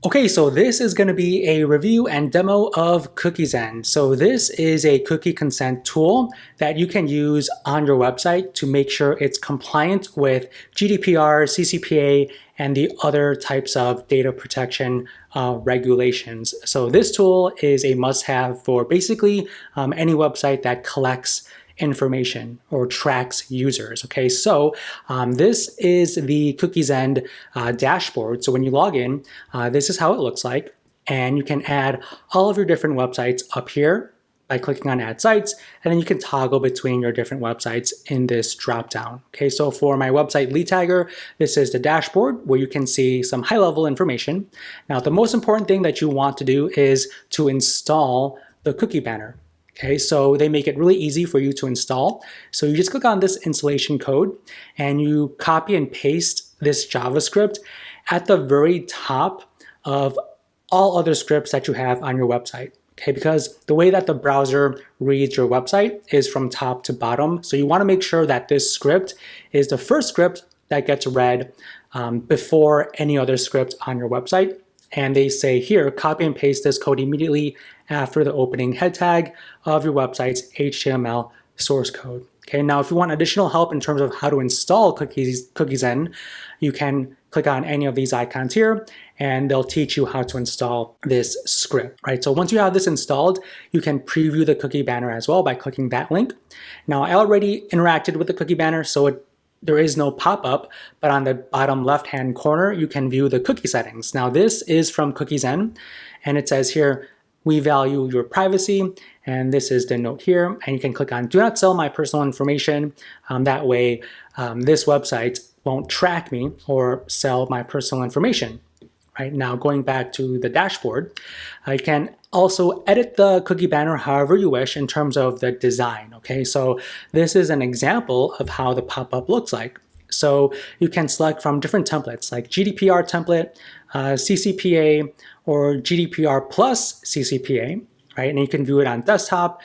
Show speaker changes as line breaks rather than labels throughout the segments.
Okay, so this is going to be a review and demo of CookieZen. So this is a cookie consent tool that you can use on your website to make sure it's compliant with GDPR, CCPA, and the other types of data protection regulations. So this tool is a must-have for basically any website that collects information or tracks users. Okay, so this is the CookieZen dashboard. So when you log in, this is how it looks like, and you can add all of your different websites up here by clicking on Add Sites, and then you can toggle between your different websites in this dropdown. Okay, so for my website lead tagger, this is the dashboard where you can see some high-level information. Now, the most important thing that you want to do is to install the cookie banner. Okay, so they make it really easy for you to install. So you just click on this installation code and you copy and paste this JavaScript at the very top of all other scripts that you have on your website. Okay, because the way that the browser reads your website is from top to bottom. So you want to make sure that this script is the first script that gets read before any other script on your website. And they say here, copy and paste this code immediately after the opening head tag of your website's HTML source code. Okay, now if you want additional help in terms of how to install CookieZen, you can click on any of these icons here and they'll teach you how to install this script, right? So once you have this installed, you can preview the cookie banner as well by clicking that link. Now I already interacted with the cookie banner, so there is no pop-up, but on the bottom left-hand corner, you can view the cookie settings. Now this is from CookieZen, and it says here, we value your privacy, and this is the note here, and you can click on do not sell my personal information. That way, this website won't track me or sell my personal information. Right now, going back to the dashboard, you can also edit the cookie banner however you wish in terms of the design. Okay, so this is an example of how the pop-up looks like. So you can select from different templates like GDPR template, CCPA, or GDPR plus CCPA, right? And you can view it on desktop,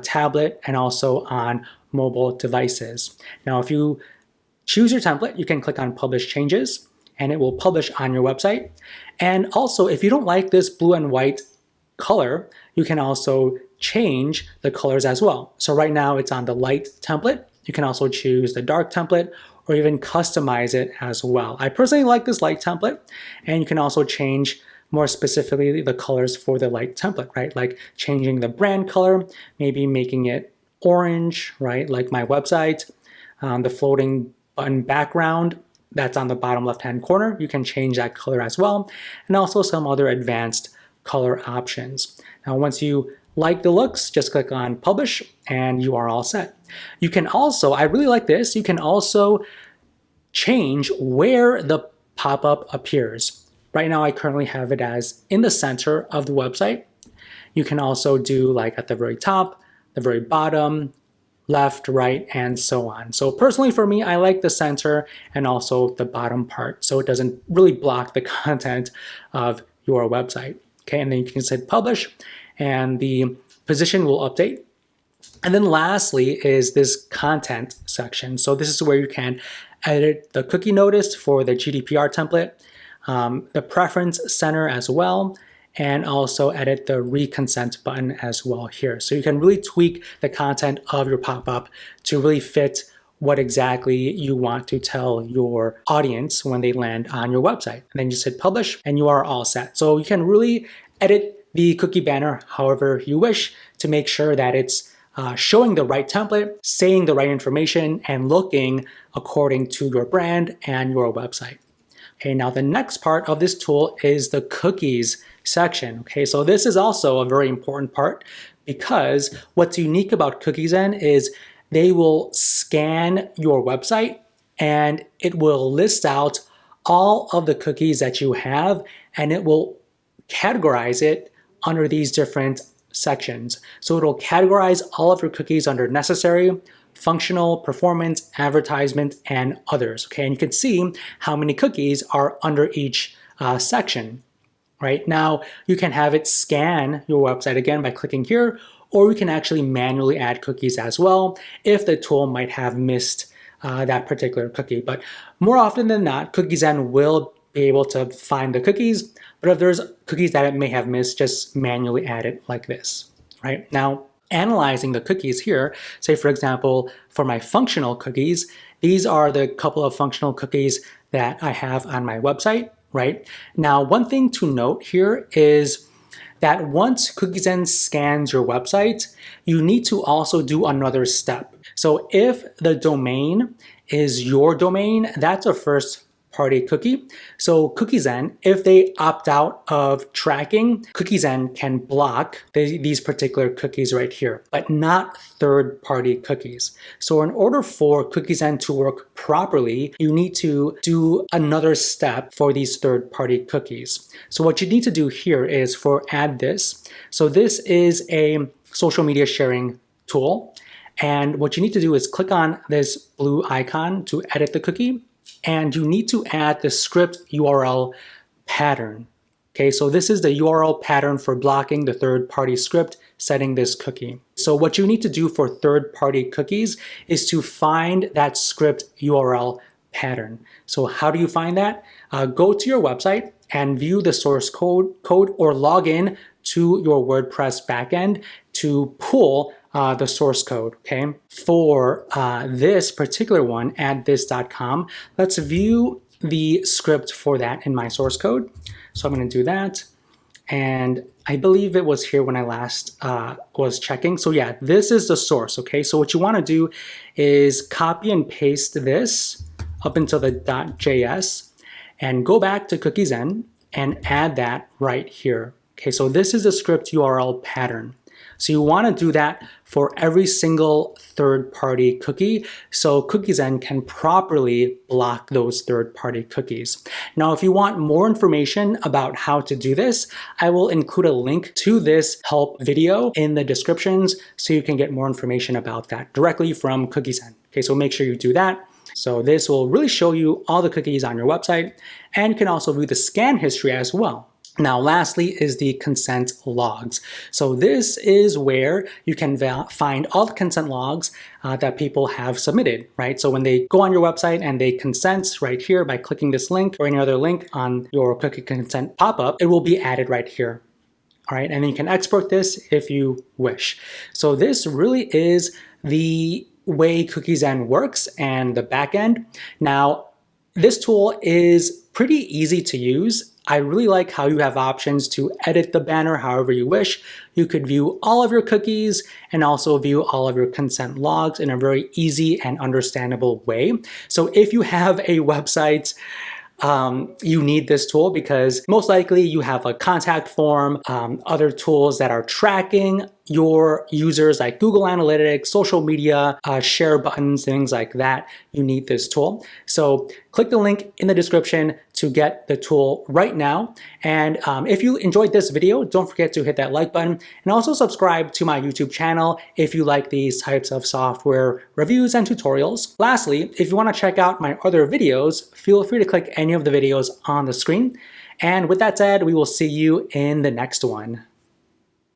tablet, and also on mobile devices. Now, if you choose your template, you can click on Publish Changes, and it will publish on your website. And also, if you don't like this blue and white color, you can also change the colors as well. So right now it's on the light template. You can also choose the dark template or even customize it as well. I personally like this light template, and you can also change more specifically the colors for the light template, right? Like changing the brand color, maybe making it orange, right? Like my website, the floating button background, that's on the bottom left-hand corner. You can change that color as well, and also some other advanced color options. Now, once you like the looks, just click on Publish, and you are all set. You can also, I really like this, you can also change where the pop-up appears. Right now, I currently have it as in the center of the website. You can also do like at the very top, the very bottom, left, right, and so on. So personally for me, I like the center and also the bottom part, so it doesn't really block the content of your website. Okay, and then you can hit publish and the position will update. And then lastly is this content section. So this is where you can edit the cookie notice for the GDPR template, the preference center as well, and also edit the reconsent button as well here. So you can really tweak the content of your pop-up to really fit what exactly you want to tell your audience when they land on your website. And then you just hit publish and you are all set. So you can really edit the cookie banner however you wish to make sure that it's showing the right template, saying the right information, and looking according to your brand and your website. Okay, now the next part of this tool is the cookies section. Okay, so this is also a very important part because what's unique about CookieZen is they will scan your website and it will list out all of the cookies that you have, and it will categorize it under these different sections. So it'll categorize all of your cookies under necessary, functional, performance, advertisement, and others. Okay, and you can see how many cookies are under each section. Right now, you can have it scan your website again by clicking here, or you can actually manually add cookies as well if the tool might have missed that particular cookie. But more often than not, CookieZen will be able to find the cookies, but if there's cookies that it may have missed, just manually add it like this, right? Now, analyzing the cookies here, say for example, for my functional cookies, these are the couple of functional cookies that I have on my website, right? Now, one thing to note here is that once CookieZen scans your website, you need to also do another step. So if the domain is your domain, that's a first party cookie. So CookieZen, if they opt out of tracking, CookieZen can block these particular cookies right here, but not third-party cookies. So in order for CookieZen to work properly, you need to do another step for these third-party cookies. So what you need to do here is for add this. So this is a social media sharing tool. And what you need to do is click on this blue icon to edit the cookie. And you need to add the script URL pattern. Okay, so this is the URL pattern for blocking the third-party script setting this cookie. So what you need to do for third-party cookies is to find that script URL pattern. So how do you find that? Go to your website and view the source code or log in to your WordPress backend to pull the source code, okay? For this particular one, addthis.com, let's view the script for that in my source code. So I'm gonna do that. And I believe it was here when I last was checking. So yeah, this is the source, okay? So what you wanna do is copy and paste this up until the .js and go back to CookieZen and add that right here. Okay, so this is the script URL pattern. So you want to do that for every single third-party cookie so CookieZen can properly block those third-party cookies. Now, if you want more information about how to do this, I will include a link to this help video in the descriptions so you can get more information about that directly from CookieZen. Okay, so make sure you do that. So this will really show you all the cookies on your website, and you can also view the scan history as well. Now, lastly is the consent logs. So this is where you can find all the consent logs that people have submitted, right? So when they go on your website and they consent right here by clicking this link or any other link on your cookie consent pop-up, it will be added right here. All right, and then you can export this if you wish. So this really is the way CookieZen works and the backend. Now, this tool is pretty easy to use. I really like how you have options to edit the banner however you wish. You could view all of your cookies and also view all of your consent logs in a very easy and understandable way. So if you have a website, you need this tool because most likely you have a contact form, other tools that are tracking your users like Google Analytics, social media, share buttons, things like that. You need this tool. So click the link in the description to get the tool right now. And if you enjoyed this video, don't forget to hit that like button and also subscribe to my YouTube channel if you like these types of software reviews and tutorials. Lastly, if you want to check out my other videos, feel free to click any of the videos on the screen. And with that said, we will see you in the next one.